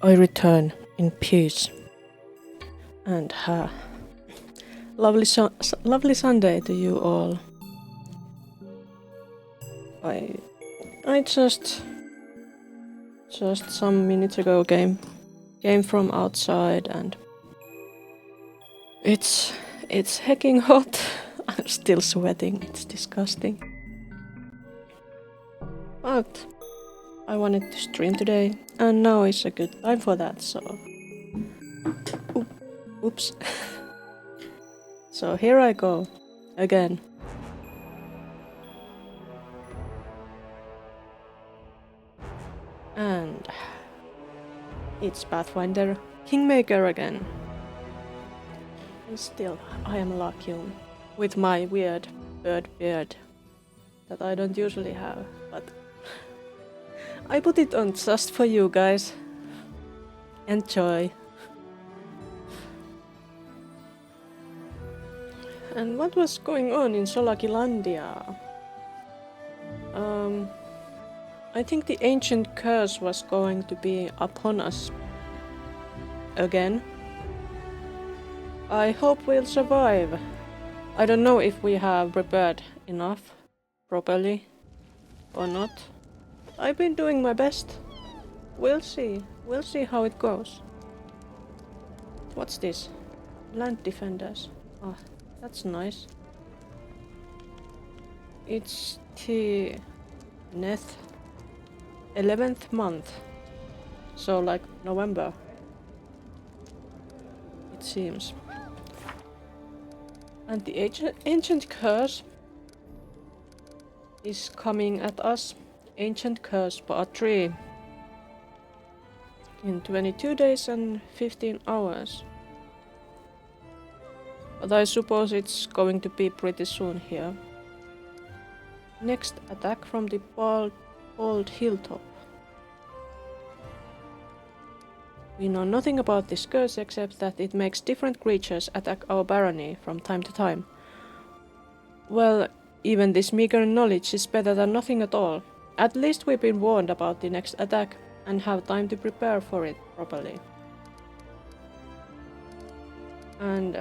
I return in peace. And lovely Sunday to you all. I just some minutes ago came from outside and it's hecking hot. I'm still sweating. It's disgusting. But I wanted to stream today, and now is a good time for that. So, oops. So here I go again. And it's Pathfinder Kingmaker again. And still, I am Lakyun with my weird bird beard that I don't usually have, but I put it on just for you guys. Enjoy. And what was going on in Solakilandia? I think the ancient curse was going to be upon us again. I hope we'll survive. I don't know if we have prepared enough properly or not. I've been doing my best. We'll see. We'll see how it goes. What's this? Land defenders. Oh, that's nice. It's the 11th month. So like November. It seems. And the ancient curse is coming at us. Ancient curse part 3. In 22 days and 15 hours. But I suppose it's going to be pretty soon here. Next attack from the bald hilltop. We know nothing about this curse except that it makes different creatures attack our barony from time to time. Well, even this meager knowledge is better than nothing at all. At least we've been warned about the next attack and have time to prepare for it properly. And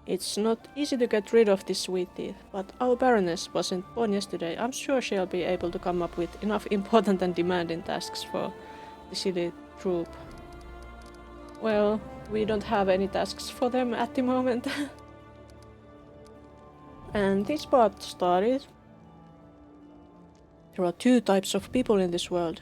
it's not easy to get rid of this sweet thief, but our Baroness wasn't born yesterday. I'm sure she'll be able to come up with enough important and demanding tasks for the silly troop. Well, we don't have any tasks for them at the moment. And this part started. There are two types of people in this world.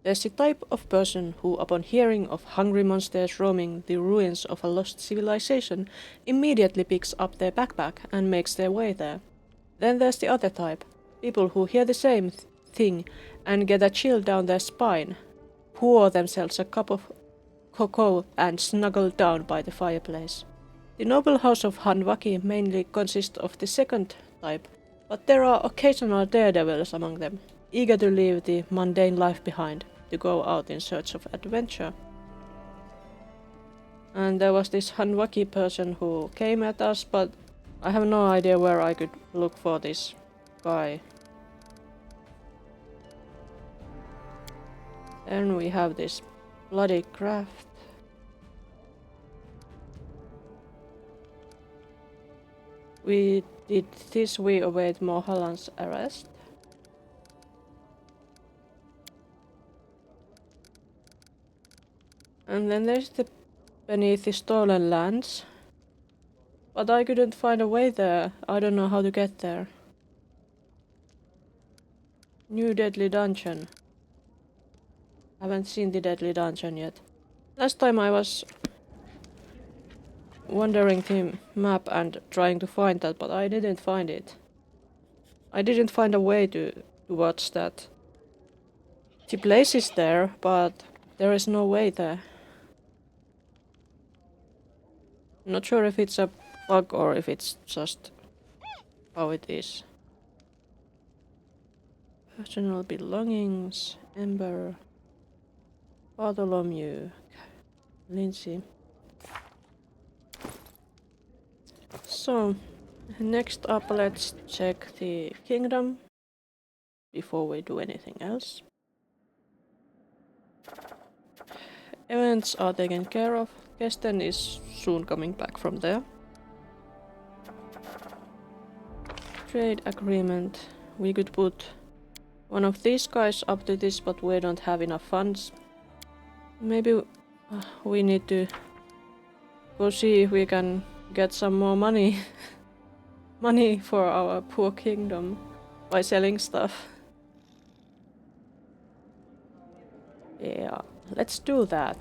There's the type of person who, upon hearing of hungry monsters roaming the ruins of a lost civilization, immediately picks up their backpack and makes their way there. Then there's the other type, people who hear the same thing and get a chill down their spine, pour themselves a cup of cocoa and snuggle down by the fireplace. The noble house of Hanwaki mainly consists of the second type, but there are occasional daredevils among them, eager to leave the mundane life behind, to go out in search of adventure. And there was this Hanwaki person who came at us, but I have no idea where I could look for this guy. Then we have this bloody craft. We did this, we await Mohalan's arrest. And then there's the beneath the stolen lands. But I couldn't find a way there. I don't know how to get there. New deadly dungeon. Haven't seen the deadly dungeon yet. Last time I was wandering the map and trying to find that, but I didn't find it. I didn't find a way towards that. The place is there, but there is no way there. Not sure if it's a bug or if it's just how it is. Personal belongings, Ember, Bartholomew, Lindsay. So, next up let's check the kingdom. before we do anything else. Events are taken care of. Kesten is soon coming back from there. Trade agreement. We could put one of these guys up to this, but we don't have enough funds. Maybe we need to go see if we can get some more money. Money for our poor kingdom by selling stuff. Yeah, let's do that.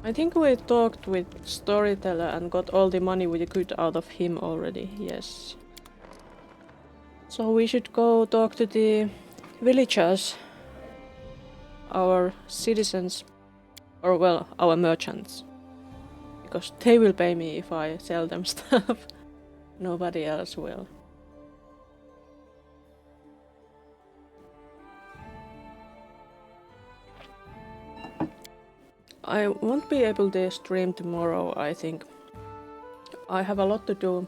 I think we talked with Storyteller and got all the money we could out of him already, yes. So we should go talk to the villagers, our citizens, or well, our merchants. Because they will pay me if I sell them stuff. Nobody else will. I won't be able to stream tomorrow, I think. I have a lot to do,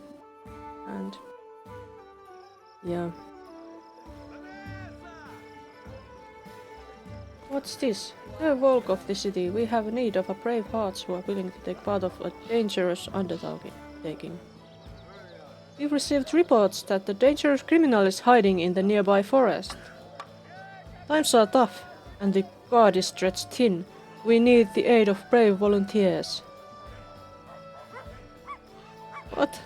and yeah. What's this? The walk of the city. We have need of a brave hearts who are willing to take part of a dangerous undertaking. We've received reports that the dangerous criminal is hiding in the nearby forest. Times are tough, and the guard is stretched thin. We need the aid of brave volunteers. What?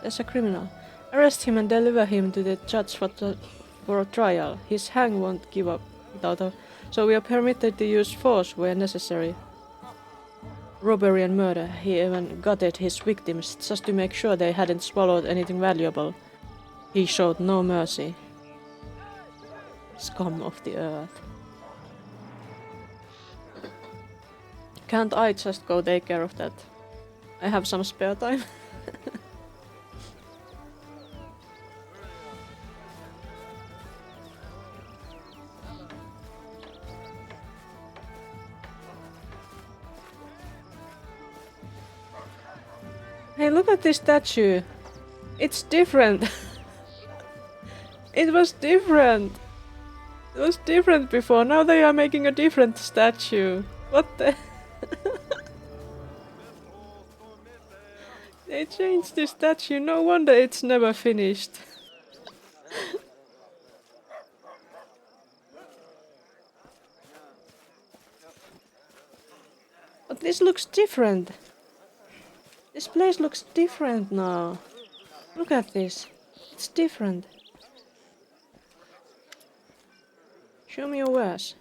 There's a criminal. Arrest him and deliver him to the judge for a trial. His hang won't give up without a... So we are permitted to use force where necessary. Robbery and murder. He even gutted his victims just to make sure they hadn't swallowed anything valuable. He showed no mercy. Scum of the earth. Can't I just go take care of that? I have some spare time. Hey, look at this statue. It's different. It was different. It was different before. Now they are making a different statue. What the... They changed the statue. No wonder it's never finished. But this looks different. This place looks different now. Look at this. It's different. Show me your wares.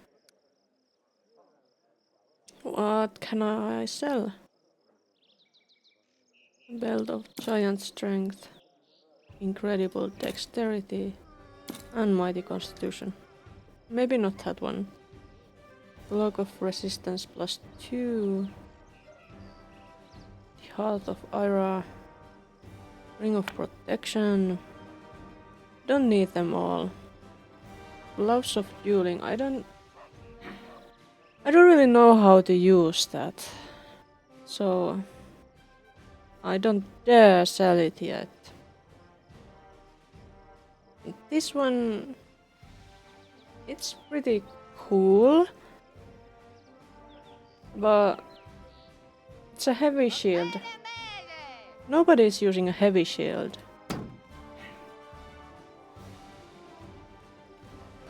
What can I sell? Belt of giant strength, incredible dexterity, and mighty constitution. Maybe not that one. Block of resistance +2. The Heart of Ira. Ring of protection. Don't need them all. Gloves of dueling. I don't really know how to use that. So I don't dare sell it yet. This one, it's pretty cool, but it's a heavy shield. Nobody's using a heavy shield.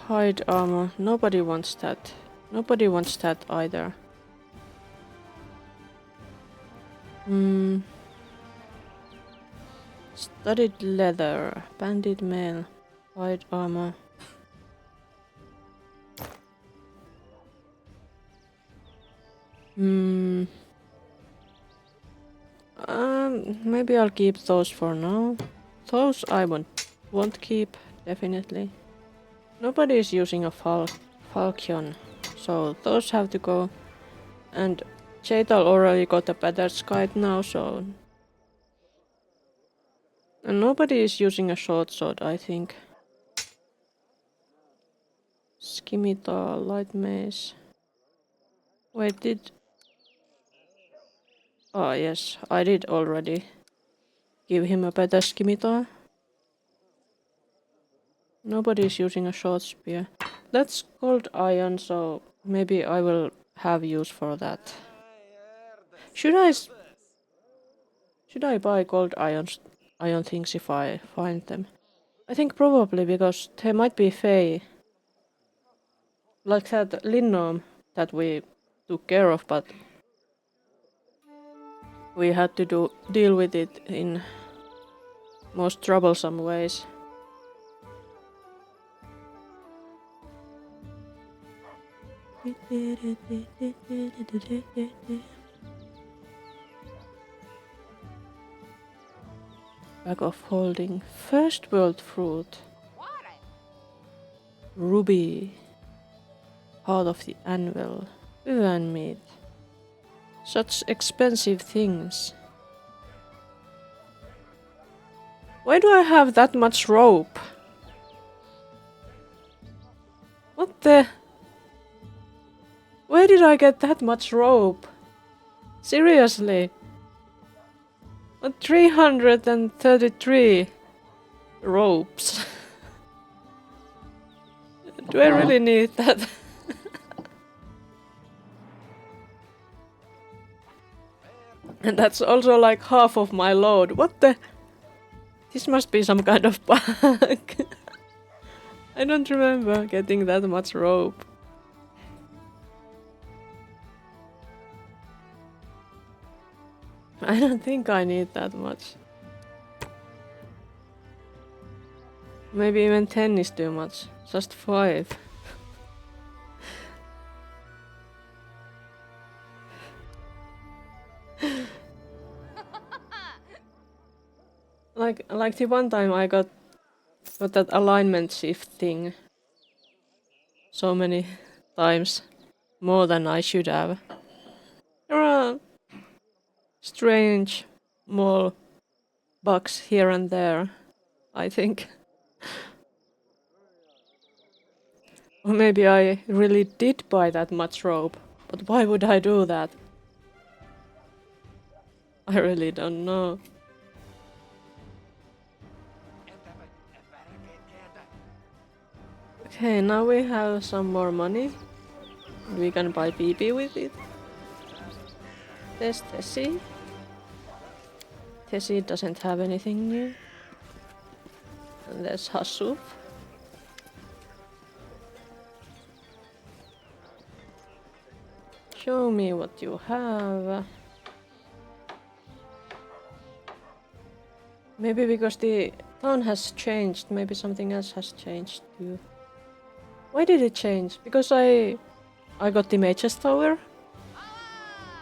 Hide armor, nobody wants that. Nobody wants that either. Studded leather, banded mail, hide armor. Maybe I'll keep those for now. Those I won't keep, definitely. Nobody is using a falchion, so those have to go. And Jaital already got a better guide now, so... And nobody is using a short sword, I think. Scimitar, light mace. Wait, did... Oh yes, I did already give him a better scimitar. Nobody's using a short spear. That's gold iron, so maybe I will have use for that. Should I buy gold iron things if I find them? I think probably because there might be Fae. Like that Linnom that we took care of, but we had to deal with it in most troublesome ways. Bag of holding. First world fruit. Ruby. Heart of the anvil. Uvan meat. Such expensive things. Why do I have that much rope? What the? Where did I get that much rope? Seriously? What, 333 ropes? Do I really need that? And that's also like half of my load. What the? This must be some kind of bug. I don't remember getting that much rope. I don't think I need that much. Maybe even 10 is too much. Just 5. Like the one time I got that alignment shift thing so many times, more than I should have. There are strange small bugs here and there, I think. Or maybe I really did buy that much rope, but why would I do that? I really don't know. Okay, now we have some more money. We can buy BB with it. There's Tessie. Tessie doesn't have anything new. And there's Hasuf. Show me what you have. Maybe because the town has changed, maybe something else has changed too. Why did it change? Because I got the Mage's Tower?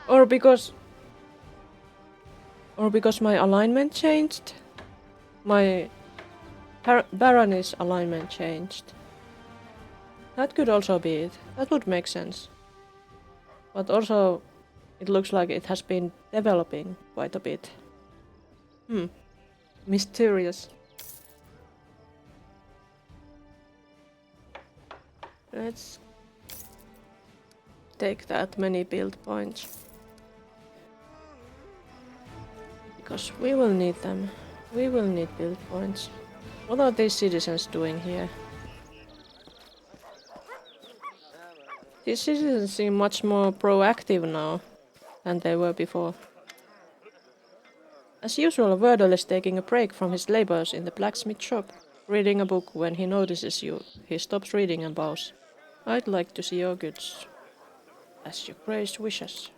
Or because my alignment changed? My Baroness alignment changed. That could also be it. That would make sense. But also, it looks like it has been developing quite a bit. Mysterious. Let's take that many build points. Because we will need them. We will need build points. What are these citizens doing here? These citizens seem much more proactive now than they were before. As usual, Wordle is taking a break from his labors in the blacksmith shop, reading a book. When he notices you, he stops reading and bows. I'd like to see your goods. As your grace wishes.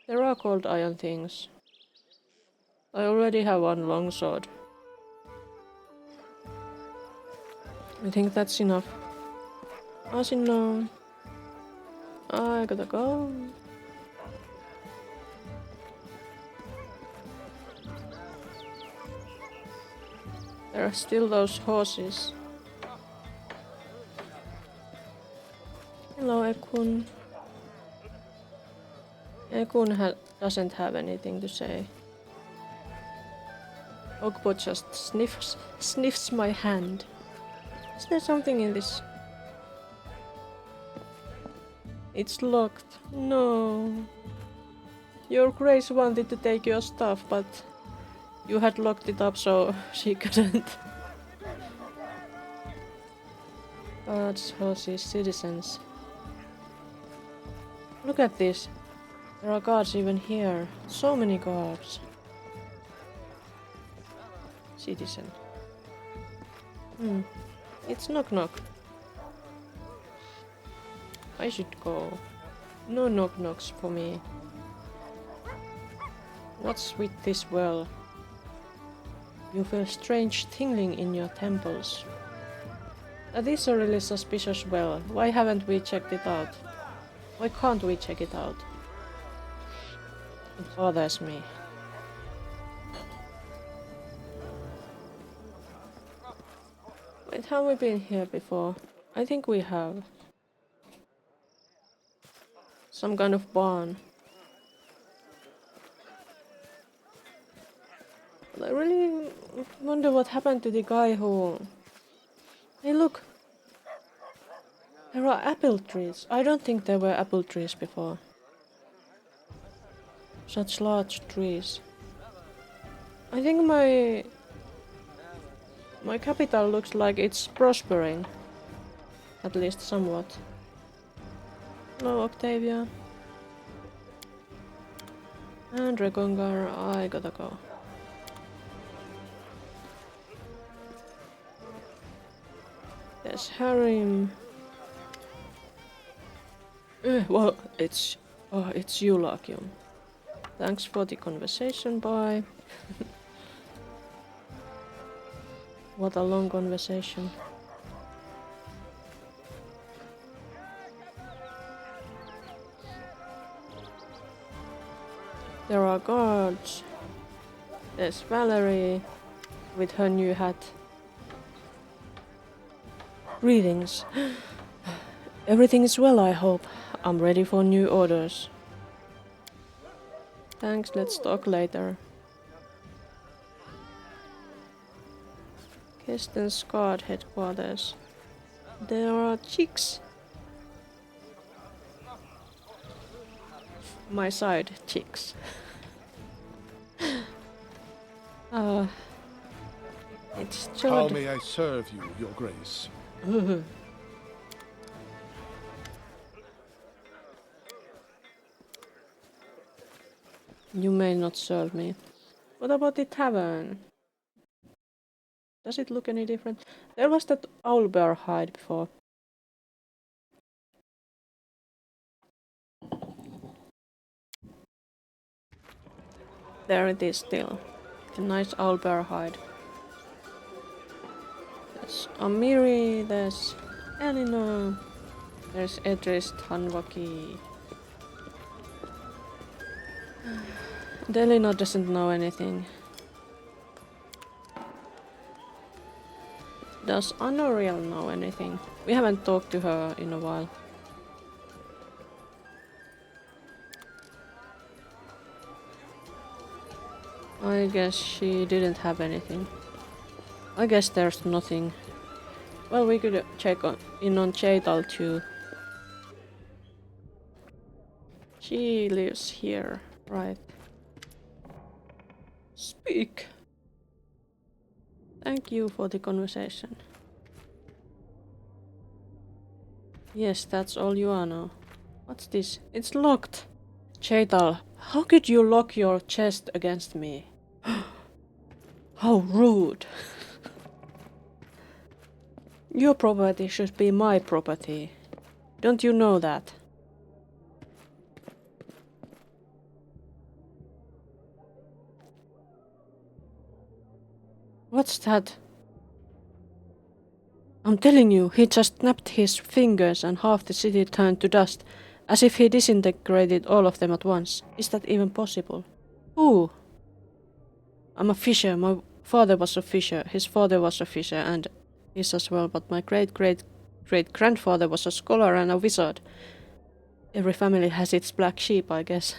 There are cold iron things. I already have one longsword. I think that's enough. Asino. I gotta go. There are still those horses. Hello, Ekun. Ekun doesn't have anything to say. Ogbo just sniffs my hand. Is there something in this? It's locked. No. Your Grace wanted to take your stuff, but you had locked it up so she couldn't. Guards, horses, citizens. Look at this. There are guards even here. So many guards. Citizen. It's knock knock. I should go. No knock knocks for me. What's with this well? You feel strange tingling in your temples. That is a really suspicious well. Why haven't we checked it out? Why can't we check it out? It bothers me. Wait, have we been here before? I think we have. Some kind of barn. But I really wonder what happened to the guy who... Hey, look! There are apple trees. I don't think there were apple trees before. Such large trees. I think my capital looks like it's prospering. At least somewhat. Hello, Octavia. And Regongar, I gotta go. There's Harim. Well, it's you, Lakium. Thanks for the conversation, bye. What a long conversation. There are guards. There's Valerie with her new hat. Greetings. Everything is well, I hope. I'm ready for new orders. Thanks, let's talk later. Kesten's guard headquarters. There are chicks. My side chicks. It's Jod. How may I serve you, Your Grace? You may not serve me. What about the tavern? Does it look any different? There was that owlbear hide before. There it is still. A nice owlbear hide. There's Amiri, there's Elinor, there's Edris Tanvaki. Elinor doesn't know anything. Does Honoriel know anything? We haven't talked to her in a while. I guess she didn't have anything. I guess there's nothing. Well, we could check in on Chaital too. She lives here, right? Speak! Thank you for the conversation. Yes, that's all you are now. What's this? It's locked! Chaital, how could you lock your chest against me? How rude! Your property should be my property. Don't you know that? What's that? I'm telling you, he just snapped his fingers and half the city turned to dust, as if he disintegrated all of them at once. Is that even possible? Who? I'm a fisher. My father was a fisher. His father was a fisher and is as well, but my great-great-great-grandfather was a scholar and a wizard. Every family has its black sheep, I guess.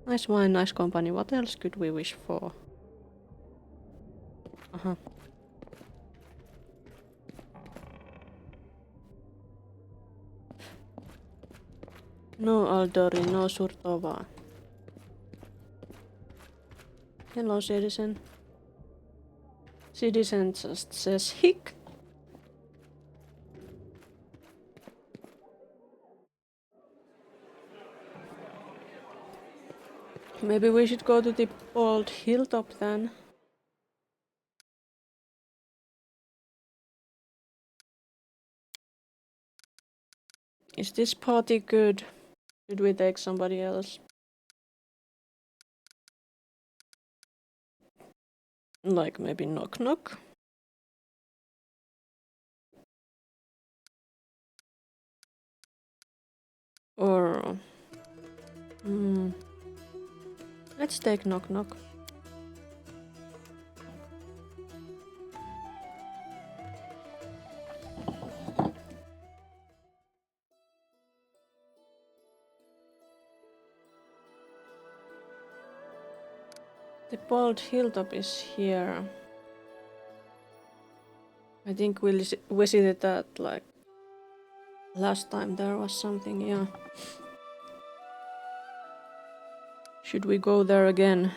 Nice wine, nice company. What else could we wish for? No Aldori, no Surtova. Hello, citizen. Citizen just says hick. Maybe we should go to the old hilltop then. Is this party good? Should we take somebody else? Like maybe knock knock? Or... let's take knock knock. The bald hilltop is here. I think we visited that like last time there was something, yeah. Should we go there again?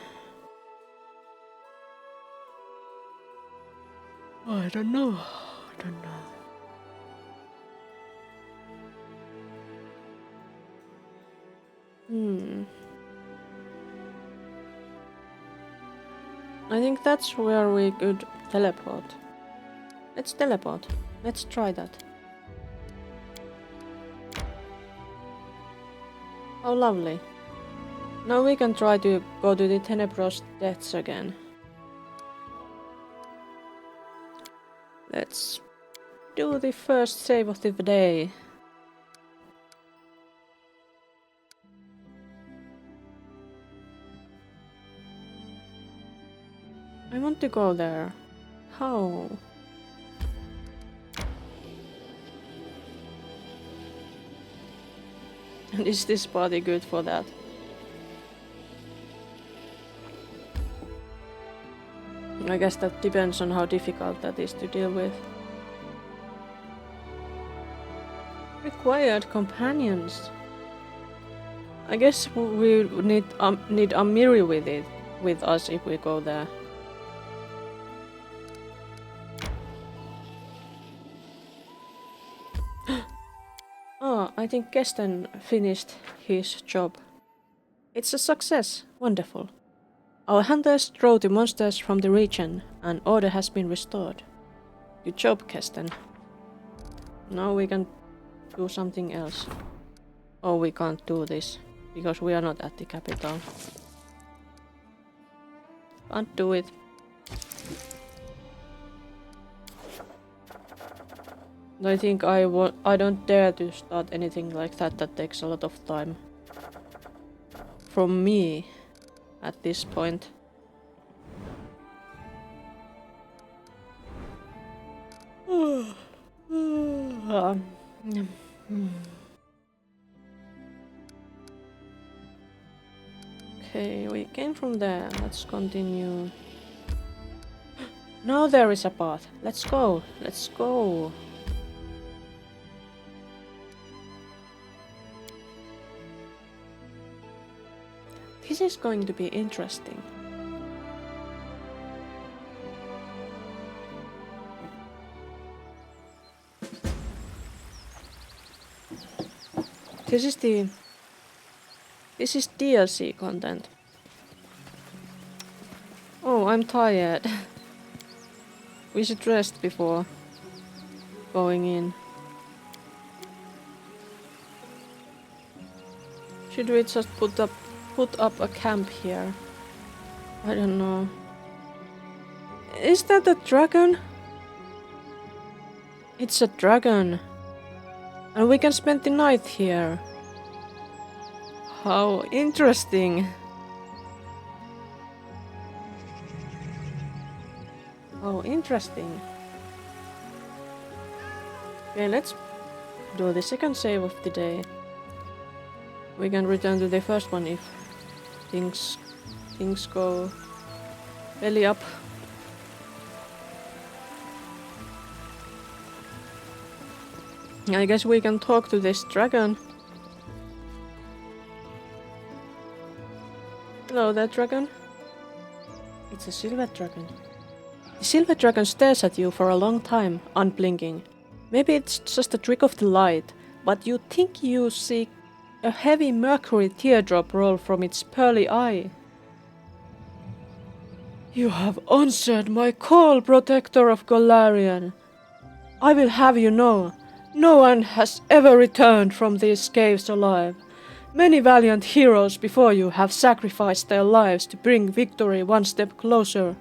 I don't know. I don't know. I think that's where we could teleport. Let's teleport. Let's try that. How lovely. Now we can try to go to the Tenebrous Depths again. Let's do the first save of the day. I want to go there. How? And is this party good for that? I guess that depends on how difficult that is to deal with. Required companions. I guess we need Amiri with us if we go there. Oh, I think Kesten finished his job. It's a success. Wonderful. Our hunters drove the monsters from the region, and order has been restored. Good job, Kesten. Now we can do something else. Oh, we can't do this, because we are not at the capital. Can't do it. I think I don't dare to start anything like that. That takes a lot of time from me at this point. Okay, we came from there. Let's continue. Now there is a path. Let's go. Let's go. This is going to be interesting. This is DLC content. Oh, I'm tired. We should rest before going in. Should we just put up a camp here? I don't know. Is that a dragon? It's a dragon. And we can spend the night here. How interesting. Oh, interesting. Okay, let's do the second save of the day. We can return to the first one if things go belly up. I guess we can talk to this dragon. Hello there, dragon. It's a silver dragon. The silver dragon stares at you for a long time, unblinking. Maybe it's just a trick of the light, but you think you see a heavy mercury teardrop roll from its pearly eye. You have answered my call, protector of Golarion. I will have you know, no one has ever returned from these caves alive. Many valiant heroes before you have sacrificed their lives to bring victory one step closer.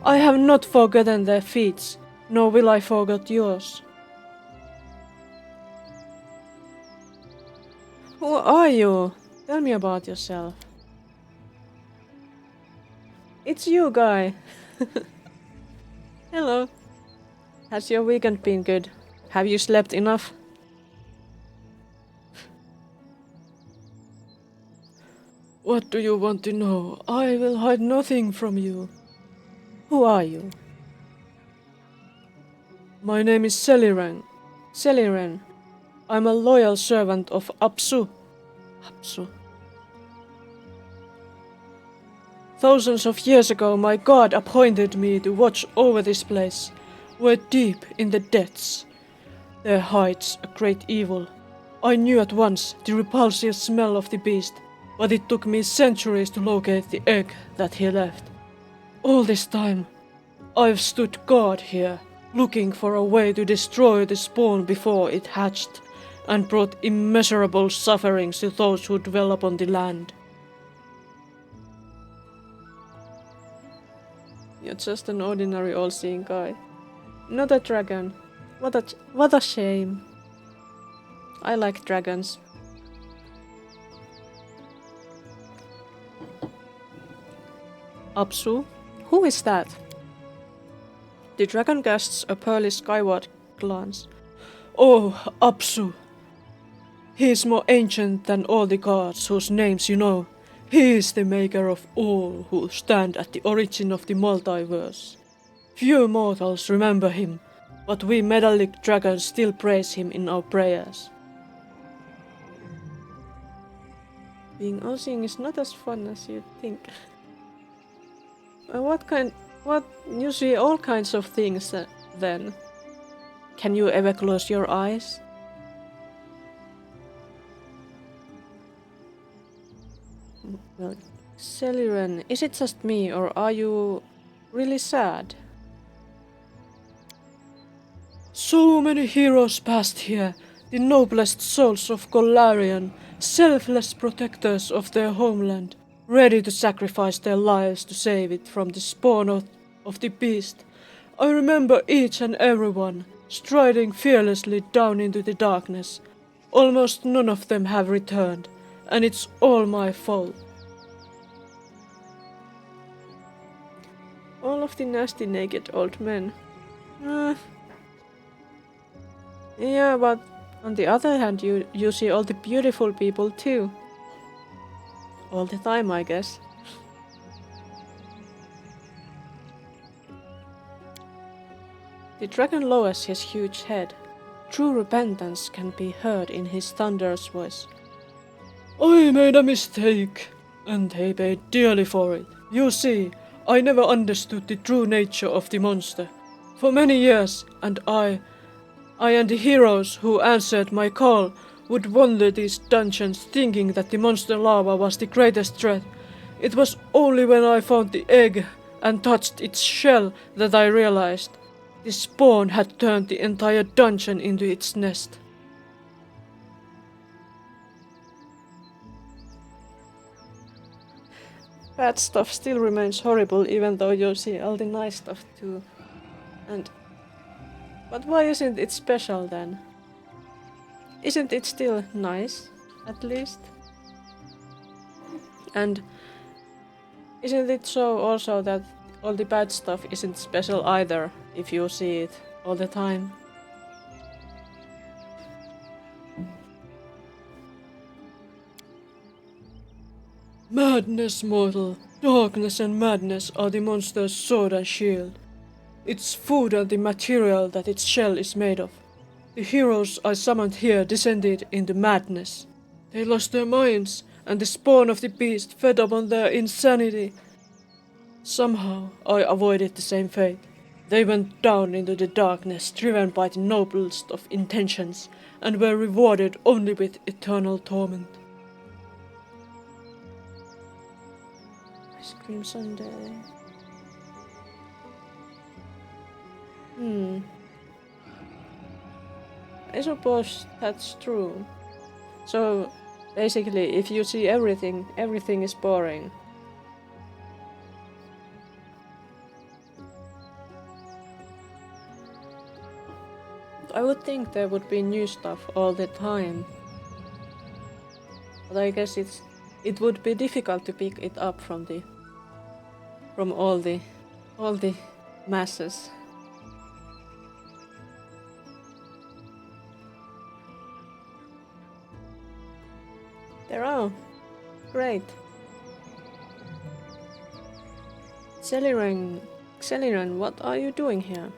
I have not forgotten their feats, nor will I forget yours. Who are you? Tell me about yourself. It's you, guy. Hello. Has your weekend been good? Have you slept enough? What do you want to know? I will hide nothing from you. Who are you? My name is Celiren. Celiren. I'm a loyal servant of Apsu. Apsu. Thousands of years ago, my god appointed me to watch over this place, where deep in the depths there hides a great evil. I knew at once the repulsive smell of the beast, but it took me centuries to locate the egg that he left. All this time, I've stood guard here, looking for a way to destroy the spawn before it hatched, and brought immeasurable sufferings to those who dwell upon the land. You're just an ordinary all-seeing guy. Not a dragon. What a shame. I like dragons. Apsu? Who is that? The dragon casts a pearly skyward glance. Oh, Apsu! He is more ancient than all the gods whose names you know. He is the maker of all who stand at the origin of the multiverse. Few mortals remember him, but we metallic dragons still praise him in our prayers. Being all-seeing is not as fun as you'd think. You see all kinds of things then. Can you ever close your eyes? Well, Celiren, is it just me or are you really sad? So many heroes passed here, the noblest souls of Golarion, selfless protectors of their homeland, ready to sacrifice their lives to save it from the spawn of the beast. I remember each and every one, striding fearlessly down into the darkness. Almost none of them have returned, and it's all my fault. All of the nasty naked old men. Yeah, but on the other hand, you see all the beautiful people too. All the time, I guess. The dragon lowers his huge head. True repentance can be heard in his thunderous voice. I made a mistake, and they paid dearly for it. You see, I never understood the true nature of the monster. For many years, and I and the heroes who answered my call would wander these dungeons thinking that the monster larva was the greatest threat. It was only when I found the egg and touched its shell that I realized the spawn had turned the entire dungeon into its nest. Bad stuff still remains horrible even though you see all the nice stuff too. But why isn't it special then? Isn't it still nice, at least? And isn't it so also that all the bad stuff isn't special either, if you see it all the time? Madness, mortal. Darkness and madness are the monster's sword and shield. Its food and the material that its shell is made of. The heroes I summoned here descended into madness. They lost their minds, and the spawn of the beast fed upon their insanity. Somehow I avoided the same fate. They went down into the darkness, driven by the noblest of intentions, and were rewarded only with eternal torment. Ice cream sundae. I suppose that's true. So, basically, if you see everything, everything is boring. I would think there would be new stuff all the time. But I guess it would be difficult to pick it up from all the masses. There are. Great. Celiran, what are you doing here?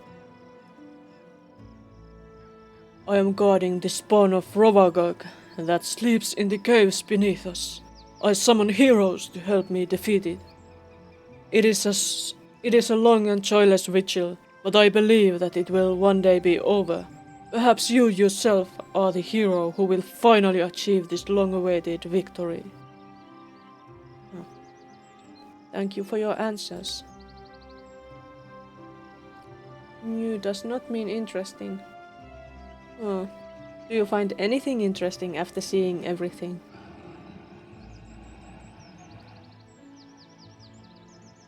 I am guarding the spawn of Rovagog that sleeps in the caves beneath us. I summon heroes to help me defeat it. It is a long and joyless vigil, but I believe that it will one day be over. Perhaps you yourself are the hero who will finally achieve this long-awaited victory. Thank you for your answers. New does not mean interesting. Do you find anything interesting after seeing everything?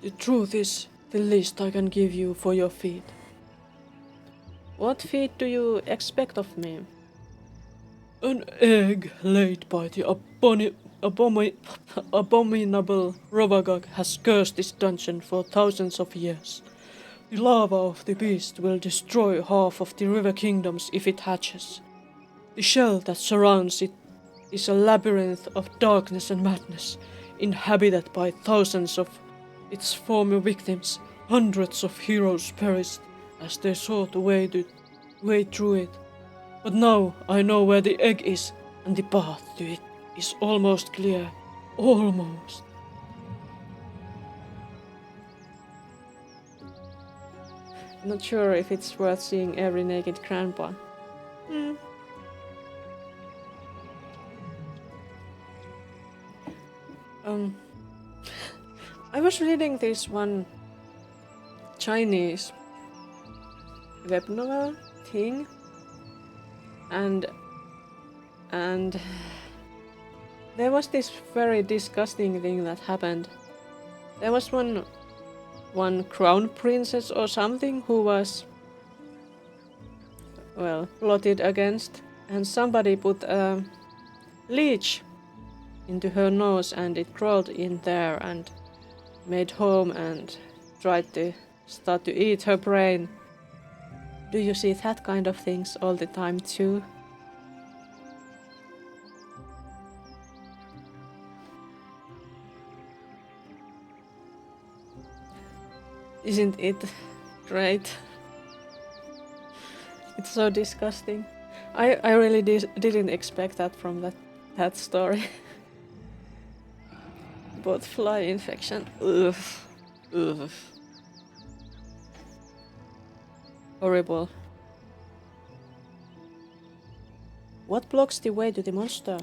The truth is, the least I can give you for your feat. What feat do you expect of me? An egg laid by the abominable Rovagog has cursed this dungeon for thousands of years. The larva of the beast will destroy half of the river kingdoms if it hatches. The shell that surrounds it is a labyrinth of darkness and madness, inhabited by thousands of its former victims. Hundreds of heroes perished as they sought a way through it. But now I know where the egg is, and the path to it is almost clear. Almost. Not sure if it's worth seeing every naked grandpa. I was reading this one Chinese web novel thing, and there was this very disgusting thing that happened. There was one crown princess or something who was, well, plotted against, and somebody put a leech into her nose and it crawled in there and made home and tried to start to eat her brain. Do you see that kind of things all the time too? Isn't it great? It's so disgusting. I really didn't expect that from that story. Both fly infection. Ugh. Ugh. Horrible. What blocks the way to the monster?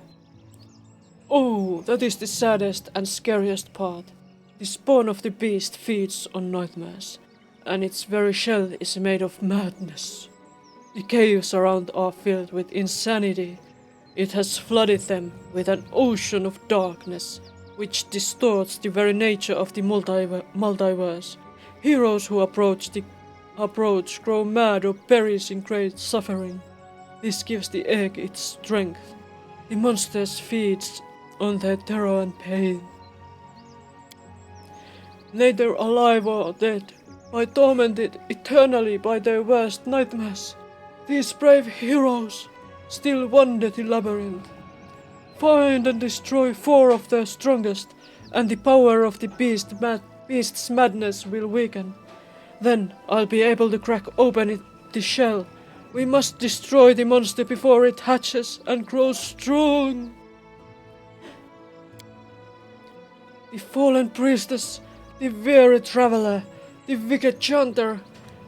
Oh, that is the saddest and scariest part. The spawn of the beast feeds on nightmares, and its very shell is made of madness. The caves around are filled with insanity. It has flooded them with an ocean of darkness, which distorts the very nature of the multiverse. Heroes who approach grow mad or perish in great suffering. This gives the egg its strength. The monsters feeds on their terror and pain. Neither alive or dead, by tormented eternally by their worst nightmares, these brave heroes still wander the labyrinth. Find and destroy 4 of their strongest, and the power of the beast's madness will weaken. Then I'll be able to crack open the shell. We must destroy the monster before it hatches and grows strong. The fallen priestess the weary traveler, the wicked chanter,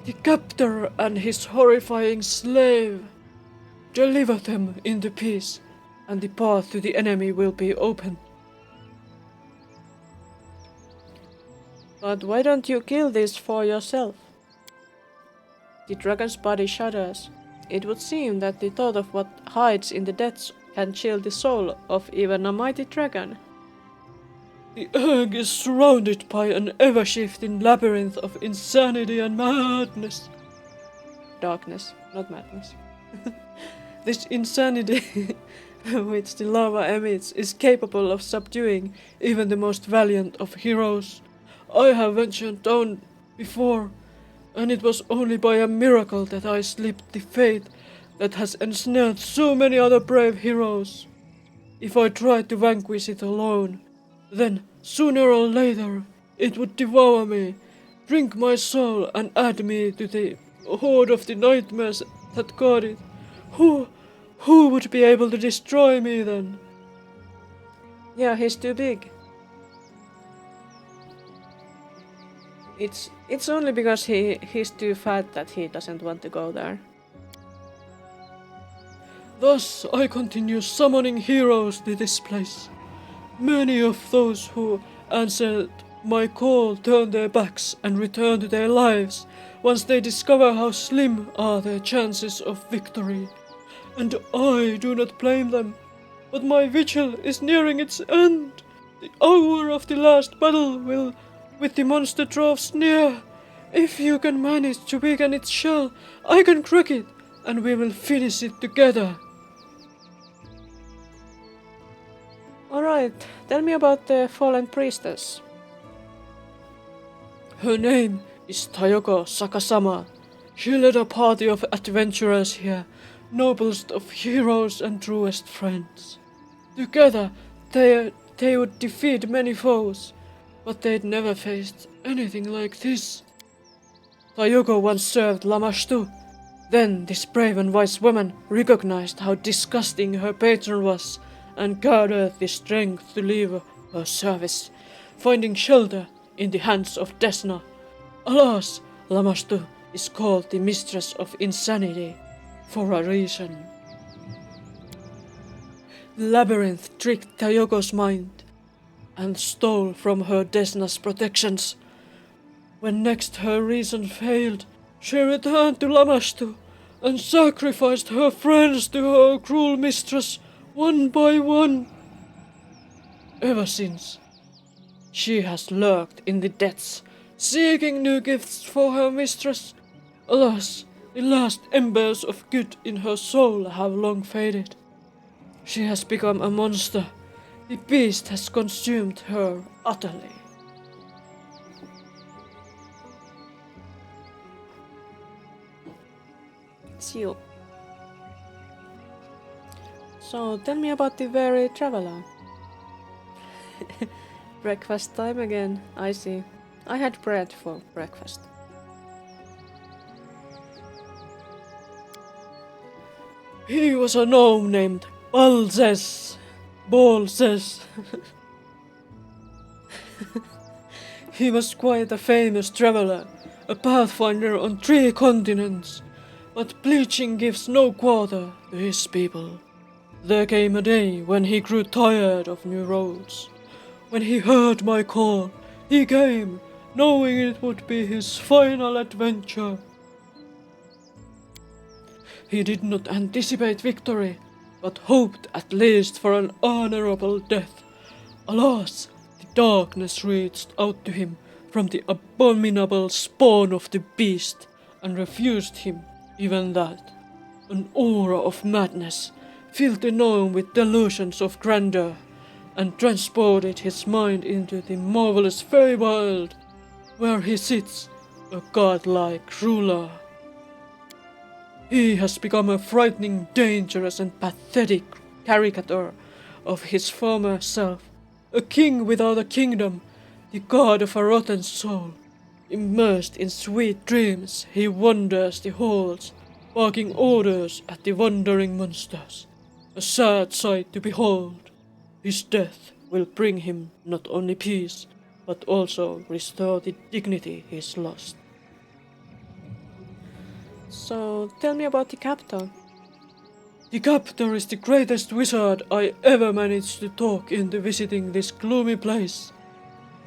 the captor and his horrifying slave. Deliver them into peace, and the path to the enemy will be open. But why don't you kill this for yourself? The dragon's body shudders. It would seem that the thought of what hides in the depths can chill the soul of even a mighty dragon. The egg is surrounded by an ever-shifting labyrinth of insanity and madness. Darkness, not madness. This insanity which the lava emits is capable of subduing even the most valiant of heroes. I have ventured down before, and it was only by a miracle that I slipped the fate that has ensnared so many other brave heroes. If I tried to vanquish it alone, then sooner or later it would devour me, drink my soul and add me to the horde of the nightmares that guard it. Who would be able to destroy me then? Yeah, he's too big. It's only because he's too fat that he doesn't want to go there. Thus I continue summoning heroes to this place. Many of those who answered my call turn their backs and return to their lives once they discover how slim are their chances of victory. And I do not blame them, but my vigil is nearing its end. The hour of the last battle will, with the monster dwarfs near. If you can manage to weaken its shell, I can crack it, and we will finish it together. Alright, tell me about the fallen priestess. Her name is Tayoko Sakasama. She led a party of adventurers here, noblest of heroes and truest friends. Together, they would defeat many foes, but they'd never faced anything like this. Tayoko once served Lamashtu. Then this brave and wise woman recognized how disgusting her patron was and gathered the strength to leave her service, finding shelter in the hands of Desna. Alas, Lamashtu is called the Mistress of Insanity for a reason. The labyrinth tricked Tayoko's mind and stole from her Desna's protections. When next her reason failed, she returned to Lamashtu and sacrificed her friends to her cruel mistress one by one. Ever since, she has lurked in the depths, seeking new gifts for her mistress. Alas, the last embers of good in her soul have long faded. She has become a monster. The beast has consumed her utterly. See you. So, tell me about the weary traveler. Breakfast time again, I see. I had bread for breakfast. He was a gnome named Balzes. He was quite a famous traveler, a Pathfinder on 3 continents. But bleaching gives no quarter to his people. There came a day when he grew tired of new roads. When he heard my call, he came, knowing it would be his final adventure. He did not anticipate victory, but hoped at least for an honorable death. Alas, the darkness reached out to him from the abominable spawn of the beast and refused him even that. An aura of madness filled the gnome with delusions of grandeur and transported his mind into the marvelous Feywild, where he sits, a godlike ruler. He has become a frightening, dangerous and pathetic caricature of his former self, a king without a kingdom, the god of a rotten soul. Immersed in sweet dreams, he wanders the halls, barking orders at the wandering monsters. A sad sight to behold. His death will bring him not only peace, but also restore the dignity he's lost. So, tell me about the captor. The captor is the greatest wizard I ever managed to talk into visiting this gloomy place.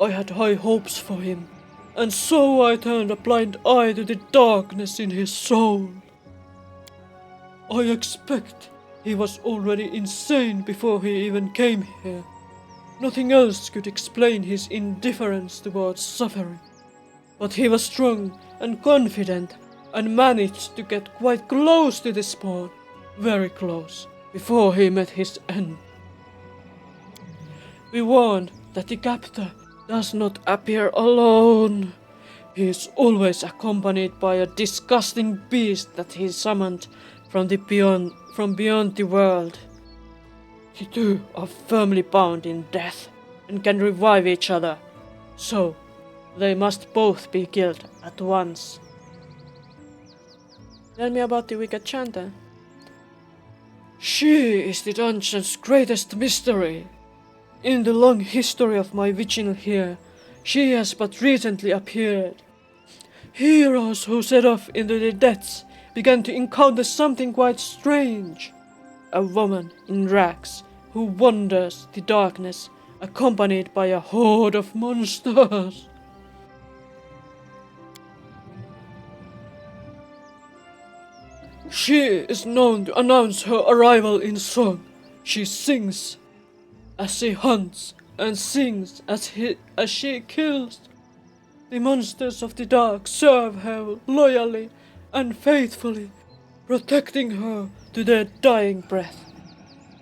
I had high hopes for him, and so I turned a blind eye to the darkness in his soul. I expect he was already insane before he even came here. Nothing else could explain his indifference towards suffering. But he was strong and confident and managed to get quite close to the spawn, very close, before he met his end. We warned that the captor does not appear alone. He is always accompanied by a disgusting beast that he summoned from beyond the world. The two are firmly bound in death and can revive each other, so they must both be killed at once. Tell me about the wicked chanter. She is the dungeon's greatest mystery. In the long history of my vigil here, she has but recently appeared. Heroes who set off into the depths began to encounter something quite strange. A woman in rags who wanders the darkness, accompanied by a horde of monsters. She is known to announce her arrival in song. She sings as she hunts and sings as she kills. The monsters of the dark serve her loyally and faithfully, protecting her to their dying breath.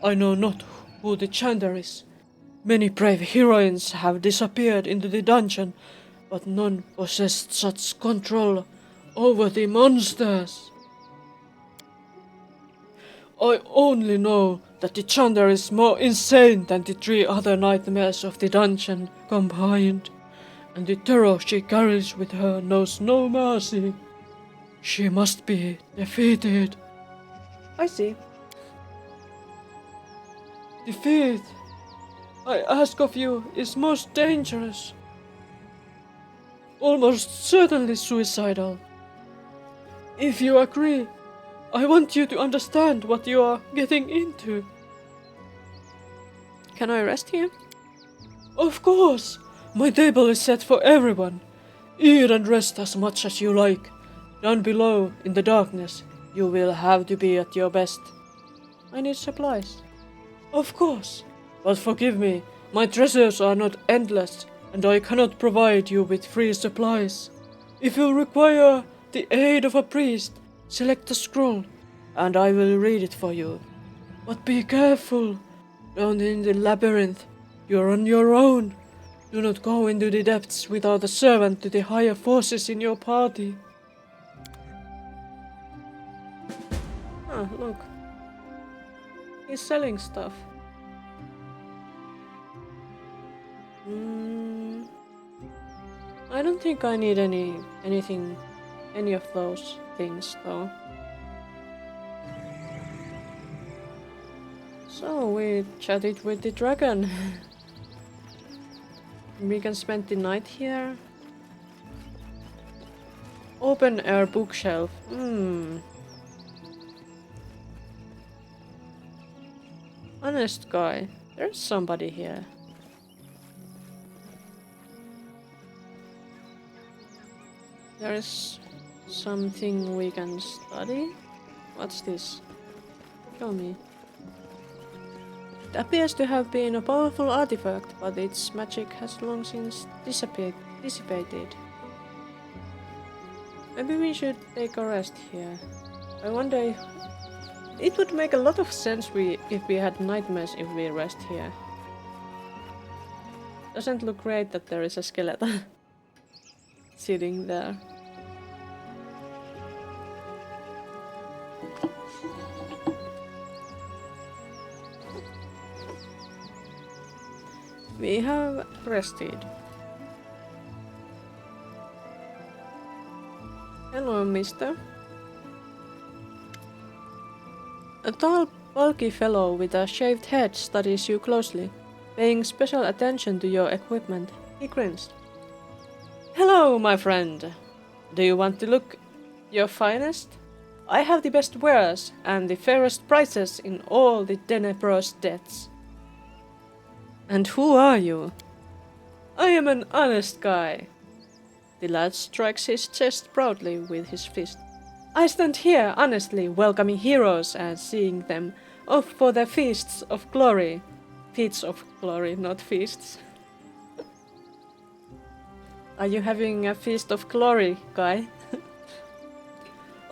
I know not who the chanter is. Many brave heroines have disappeared into the dungeon, but none possessed such control over the monsters. I only know that the chanter is more insane than the 3 other nightmares of the dungeon combined, and the terror she carries with her knows no mercy. She must be defeated. I see. Defeat, I ask of you, is most dangerous. Almost certainly suicidal. If you agree, I want you to understand what you are getting into. Can I rest here? Of course! My table is set for everyone. Eat and rest as much as you like. Down below, in the darkness, you will have to be at your best. I need supplies. Of course. But forgive me, my treasures are not endless, and I cannot provide you with free supplies. If you require the aid of a priest, select a scroll, and I will read it for you. But be careful. Down in the labyrinth, you're on your own. Do not go into the depths without a servant to the higher forces in your party. Ah, look. He's selling stuff. I don't think I need any of those things though. So we chatted with the dragon. We can spend the night here. Open air bookshelf. Honest guy. There's somebody here. There is something we can study. What's this? Show me. It appears to have been a powerful artifact, but its magic has long since dissipated. Maybe we should take a rest here. I wonder. It would make a lot of sense if we had nightmares if we rest here. Doesn't look great that there is a skeleton sitting there. We have rested. Hello, mister. A tall, bulky fellow with a shaved head studies you closely, paying special attention to your equipment. He grinned. Hello, my friend. Do you want to look your finest? I have the best wares and the fairest prices in all the Denebros debts. And who are you? I am an honest guy. The lad strikes his chest proudly with his fist. I stand here honestly welcoming heroes and seeing them off for their feasts of glory. Feats of glory, not feasts. Are you having a feast of glory, guy?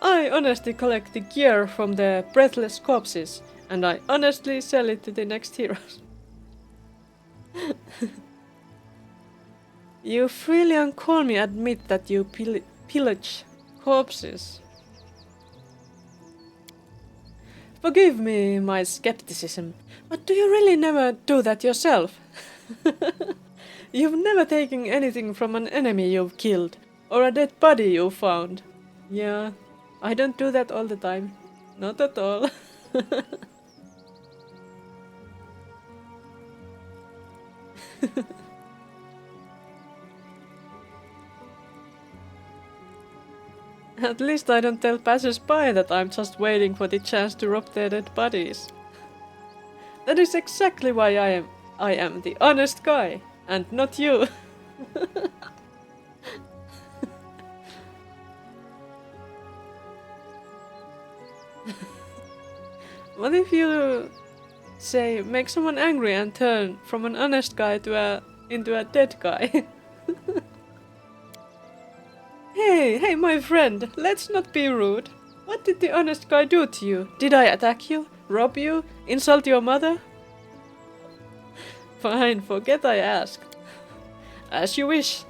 I honestly collect the gear from the breathless corpses, and I honestly sell it to the next heroes. You freely and calmly admit that you pillage corpses. Forgive me my skepticism, but do you really never do that yourself? You've never taken anything from an enemy you've killed, or a dead body you found. Yeah, I don't do that all the time. Not at all. At least I don't tell passers-by that I'm just waiting for the chance to rob their dead bodies. That is exactly why I am the honest guy, and not you. What if you say make someone angry and turn from an honest guy into a dead guy? Hey, my friend, let's not be rude. What did the honest guy do to you? Did I attack you? Rob you? Insult your mother? Fine, forget I asked. As you wish.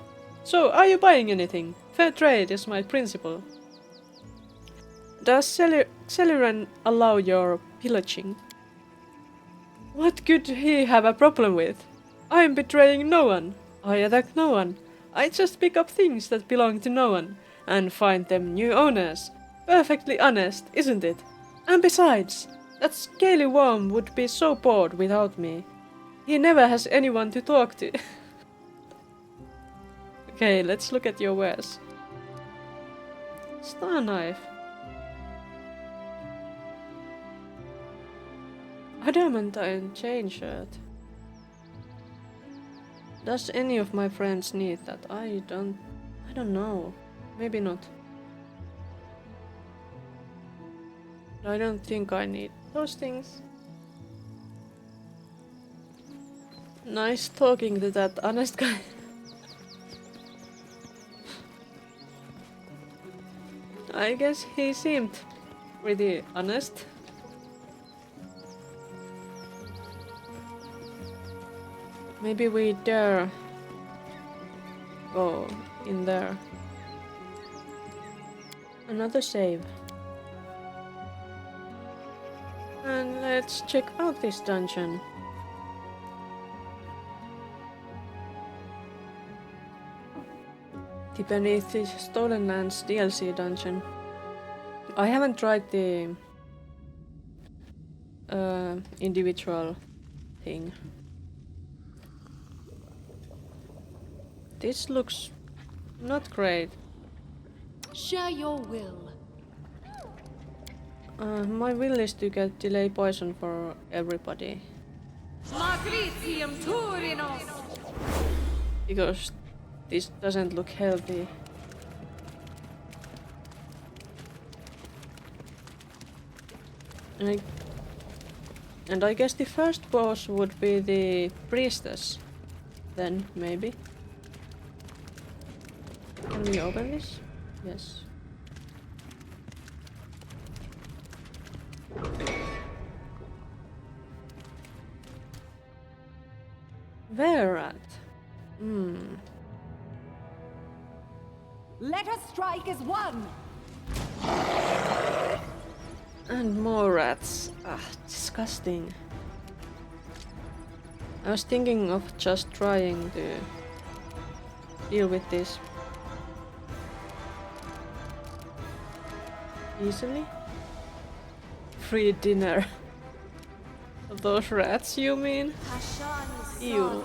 So, are you buying anything? Fair trade is my principle. Does Celeran allow your pillaging? What could he have a problem with? I am betraying no one. I attack no one. I just pick up things that belong to no one, and find them new owners. Perfectly honest, isn't it? And besides, that scaly worm would be so bored without me. He never has anyone to talk to. Okay, let's look at your wares. Star knife. Adamantine chain shirt. Does any of my friends need that? I don't know. Maybe not. I don't think I need those things. Nice talking to that honest guy. I guess he seemed pretty honest. Maybe we dare go in there. Another save. And let's check out this dungeon. The Beneath the Stolen Lands DLC dungeon. I haven't tried the individual thing. This looks not great. Share your will. My will is to get delay poison for everybody. Because this doesn't look healthy. And I guess the first boss would be the priestess. Then, maybe. Can we open this? Yes. Where at? Let us strike as one. And more rats. Ah, disgusting. I was thinking of just trying to deal with this easily. Free dinner. Those rats, you mean? Ew.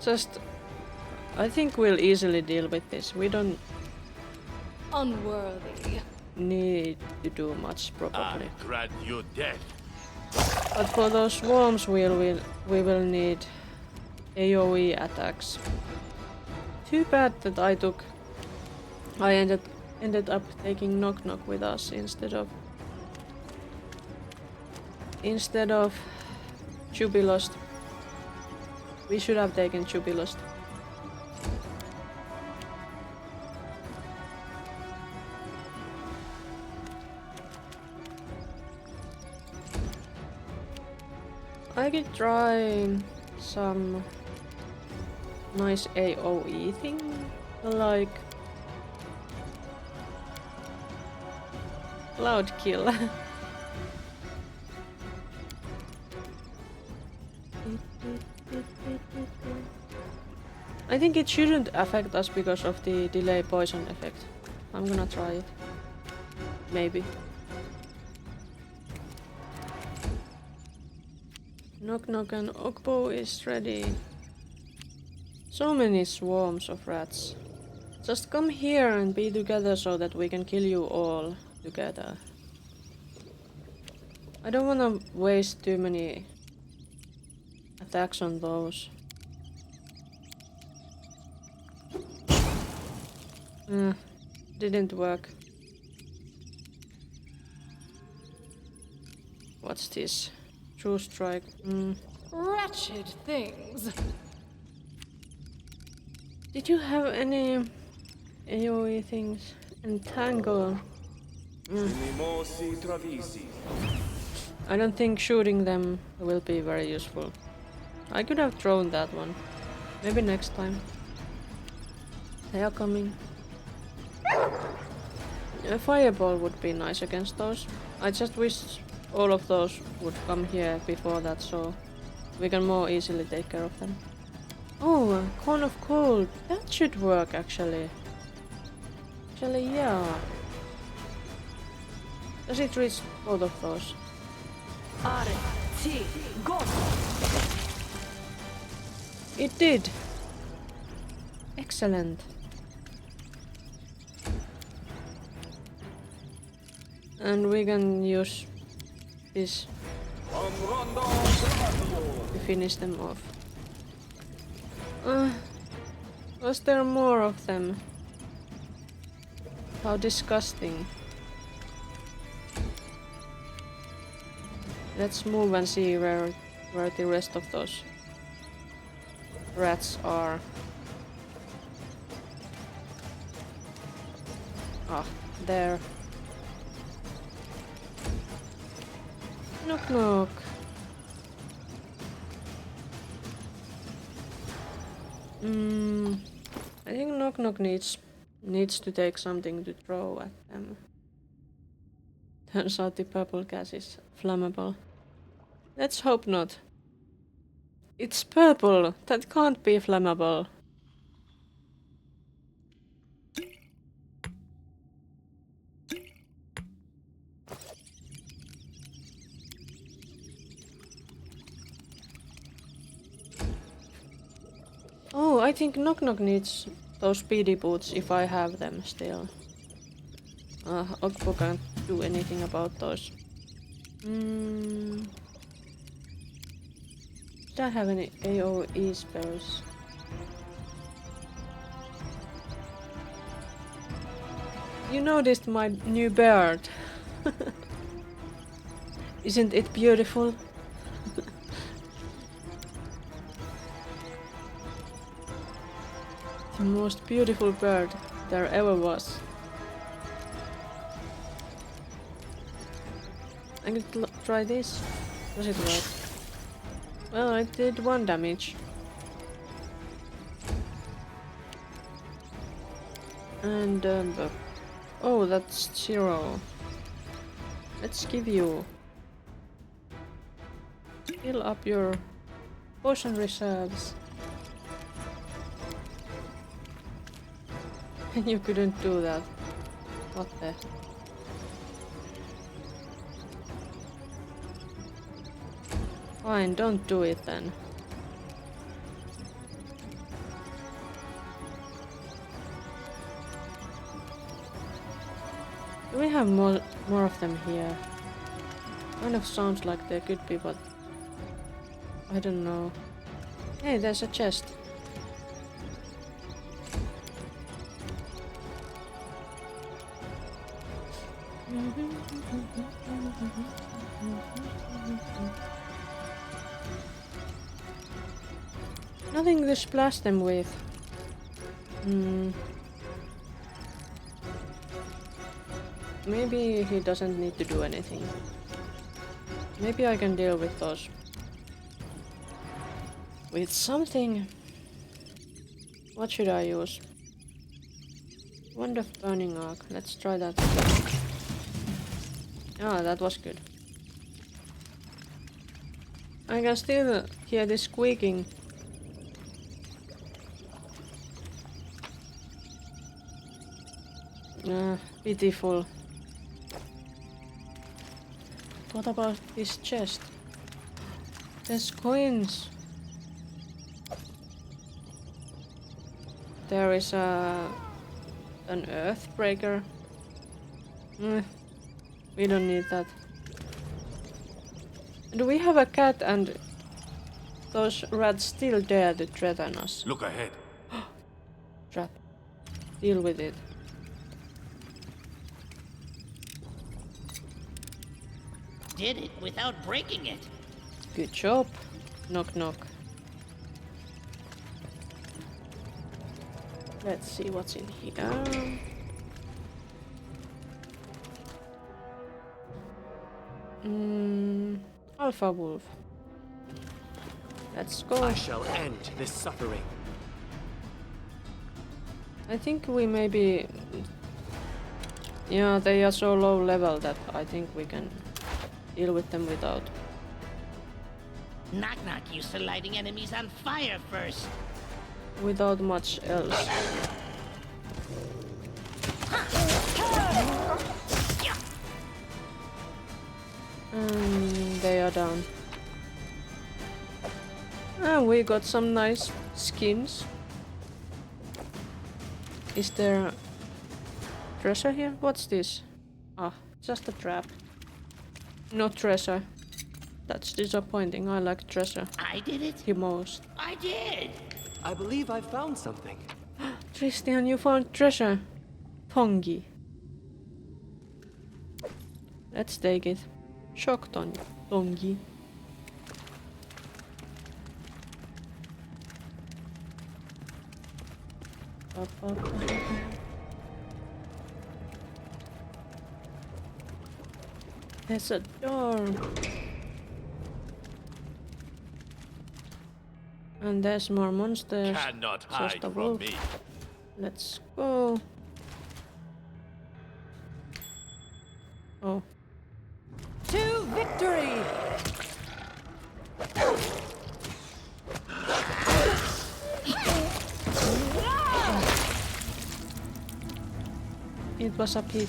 Just... I think we'll easily deal with this. We don't Unworthy. need to do much, I probably. grant you death. But for those swarms we will need AoE attacks. Too bad that I ended up taking Knock Knock with us instead of Jubilost. We should have taken Jubilost. I could try some nice AoE thing, like Cloud Kill. I think it shouldn't affect us because of the delay poison effect. I'm gonna try it. Maybe. Knock Knock and Ogbo is ready. So many swarms of rats. Just come here and be together so that we can kill you all together. I don't wanna waste too many attacks on those. Didn't work. What's this? True strike. Wretched things. Did you have any AoE things? Entangle. I don't think shooting them will be very useful. I could have thrown that one. Maybe next time. They are coming. A fireball would be nice against those. I just wish all of those would come here before that, so we can more easily take care of them. Oh, a Cone of Cold. That should work actually. Actually, yeah. Does it reach both of those? It did. Excellent. And we can use this to finish them off. Was there more of them? How disgusting. Let's move and see where the rest of those rats are. Ah, there. Knock knock. I think Knock Knock needs to take something to throw at them. Turns out the purple gas is flammable. Let's hope not. It's purple. That can't be flammable. Oh, I think Knock Knock needs those speedy boots if I have them still. Ogbo can't do anything about those. Did I have any AoE spells? You noticed my new beard. Isn't it beautiful? The most beautiful bird there ever was. I could try this. Does it work? Well, it did 1 damage. And oh, that's 0. Let's give you. Fill up your potion reserves. You couldn't do that. What the? Fine, don't do it then. Do we have more of them here? Kind of sounds like there could be, but I don't know. Hey, there's a chest. Nothing to splash them with. Maybe he doesn't need to do anything. Maybe I can deal with those. With something. What should I use? Wand of Burning Arc. Let's try that. Ah, that was good. I can still hear this squeaking. Pitiful. What about this chest? There's coins. There is an Earthbreaker. We don't need that. Do we have a cat and those rats still dare to threaten us? Look ahead. Trap. Deal with it. Did it without breaking it. Good job. Knock knock. Let's see what's in here. Alpha Wolf. Let's go. I shall end this suffering. I think we maybe... Yeah, they are so low level that I think we can deal with them without. Knock Knock used to lighting enemies on fire first. Without much else. They are down. And we got some nice skins. Is there treasure here? What's this? Ah, just a trap. No treasure. That's disappointing. I like treasure I did it. the most. I did. I believe I found something. Christian, you found treasure. Tongi. Let's take it. Shock Tongi. There's a door. And there's more monsters. Cannot Just hide a from wolf. me. Let's go. Oh. To victory! It was a pit.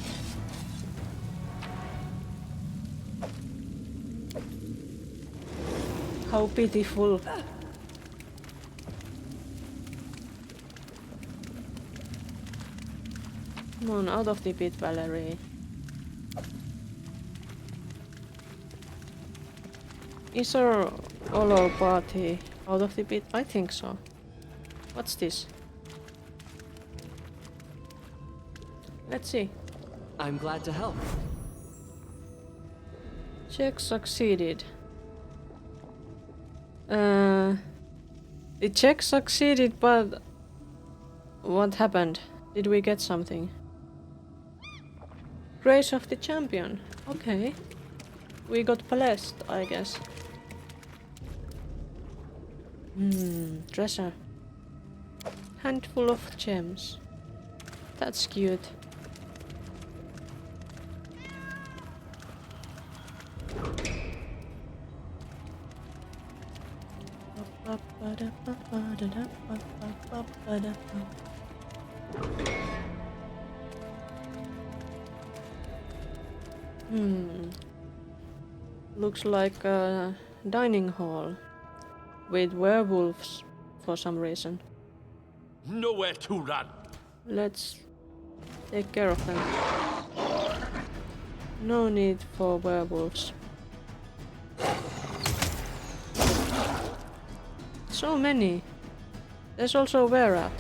How pitiful. Come on, out of the pit, Valerie. Is our all our party out of the pit? I think so. What's this? Let's see. I'm glad to help. Check succeeded. The check succeeded, but what happened? Did we get something? Grace of the Champion. Okay. We got blessed, I guess. Treasure. Handful of gems. That's cute. Looks like a dining hall with werewolves for some reason. Nowhere to run. Let's take care of them. No need for werewolves. So many. There's also a were-rat.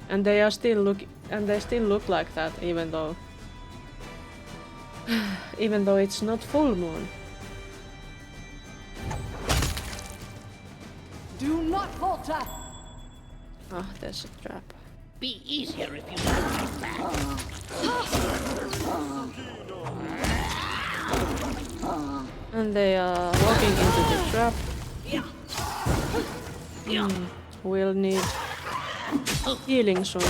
And they still look like that, even though it's not full moon. Do not falter! Ah, there's a trap. Be easier if you had my back. And they are walking into the trap. We'll need healing soon.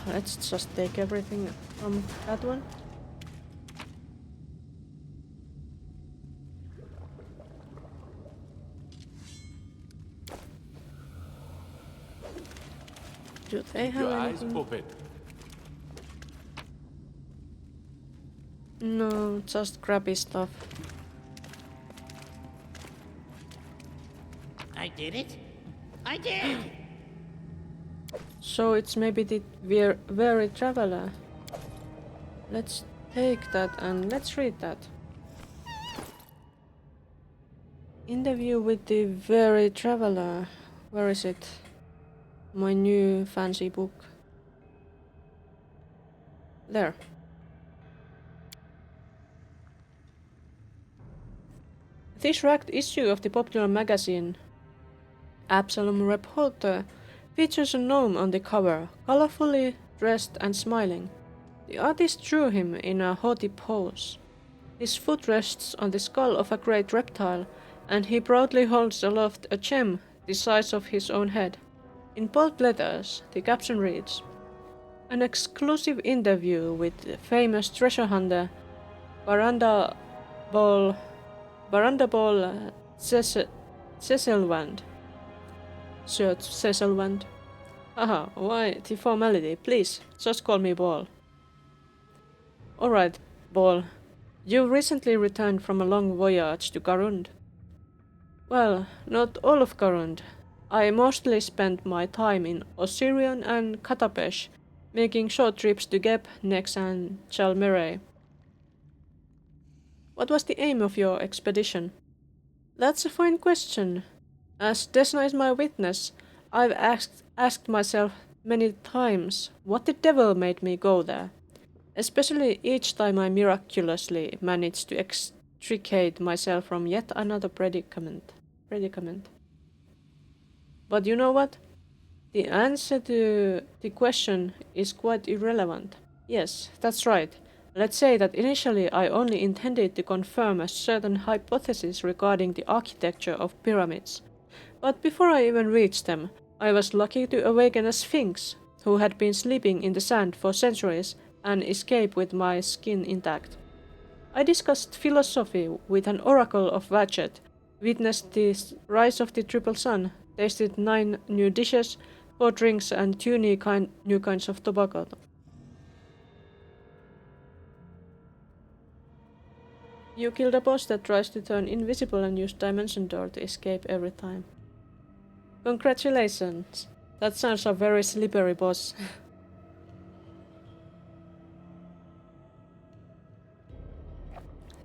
Let's just take everything from that one. Do they have anything? Open. No, just crappy stuff. I did it. I did. So it's maybe the weary traveler. Let's take that and let's read that. Interview with the weary traveler. Where is it? My new fancy book. There. This ragged issue of the popular magazine Absalom Reporter features a gnome on the cover, colorfully dressed and smiling. The artist drew him in a haughty pose. His foot rests on the skull of a great reptile, and he proudly holds aloft a gem the size of his own head. In bold letters, the caption reads, "An exclusive interview with famous treasure hunter Barandabal Cecilwand. Sir Cecilwand. Haha, why the formality? Please, just call me Ball." Alright, Ball. You recently returned from a long voyage to Garund. Well, not all of Garund. I mostly spent my time in Osirion and Katapesh, making short trips to Geb, Nex and Chalmere. What was the aim of your expedition? That's a fine question. As Desna is my witness, I've asked myself many times what the devil made me go there. Especially each time I miraculously managed to extricate myself from yet another predicament. But you know what? The answer to the question is quite irrelevant. Yes, that's right. Let's say that initially I only intended to confirm a certain hypothesis regarding the architecture of pyramids. But before I even reached them, I was lucky to awaken a sphinx who had been sleeping in the sand for centuries and escape with my skin intact. I discussed philosophy with an oracle of Vatchet, witnessed the rise of the triple sun, tasted 9 new dishes, 4 drinks and 2 new kinds of tobacco. You killed a boss that tries to turn invisible and use Dimension Door to escape every time. Congratulations! That sounds a very slippery boss.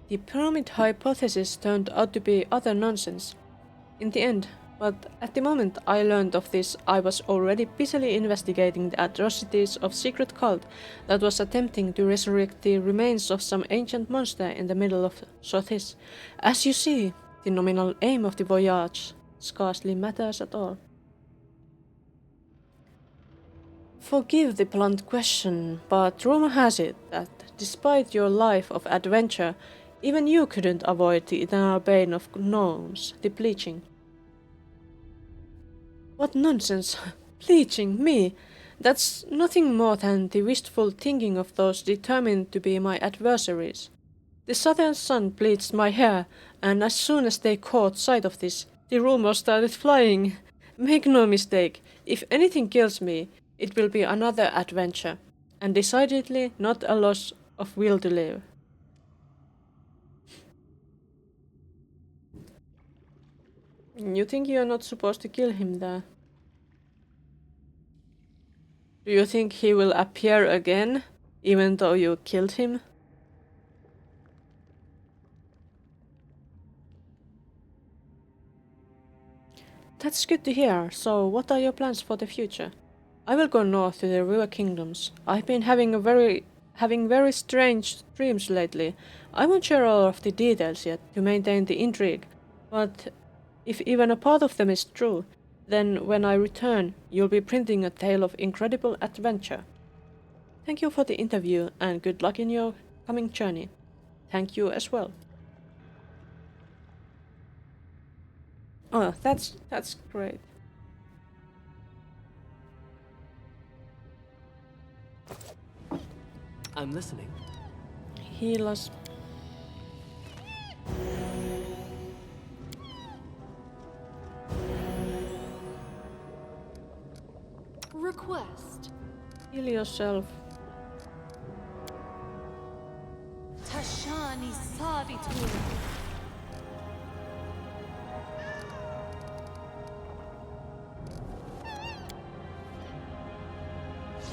The pyramid hypothesis turned out to be utter nonsense in the end, but at the moment I learned of this, I was already busily investigating the atrocities of secret cult that was attempting to resurrect the remains of some ancient monster in the middle of Sothis. As you see, the nominal aim of the voyage scarcely matters at all. Forgive the blunt question, but rumor has it that despite your life of adventure, even you couldn't avoid the eternal bane of gnomes, the bleaching. What nonsense! Bleaching me! That's nothing more than the wistful thinking of those determined to be my adversaries. The southern sun bleached my hair, and as soon as they caught sight of this, the rumors started flying. Make no mistake, if anything kills me, it will be another adventure, and decidedly not a loss of will to live. You think you're not supposed to kill him there? Do you think he will appear again, even though you killed him? That's good to hear. So, what are your plans for the future? I will go north to the River Kingdoms. I've been having very strange dreams lately. I won't share all of the details yet to maintain the intrigue, but if even a part of them is true, then when I return, you'll be printing a tale of incredible adventure. Thank you for the interview and good luck in your coming journey. Thank you as well. Oh, that's great. I'm listening. Heal us. Request. Heal yourself. Tashani Savitur.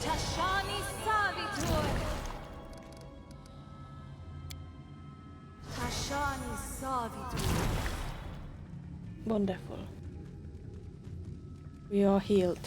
Tashani Savitur. Tashani Savitur. Wonderful. We are healed.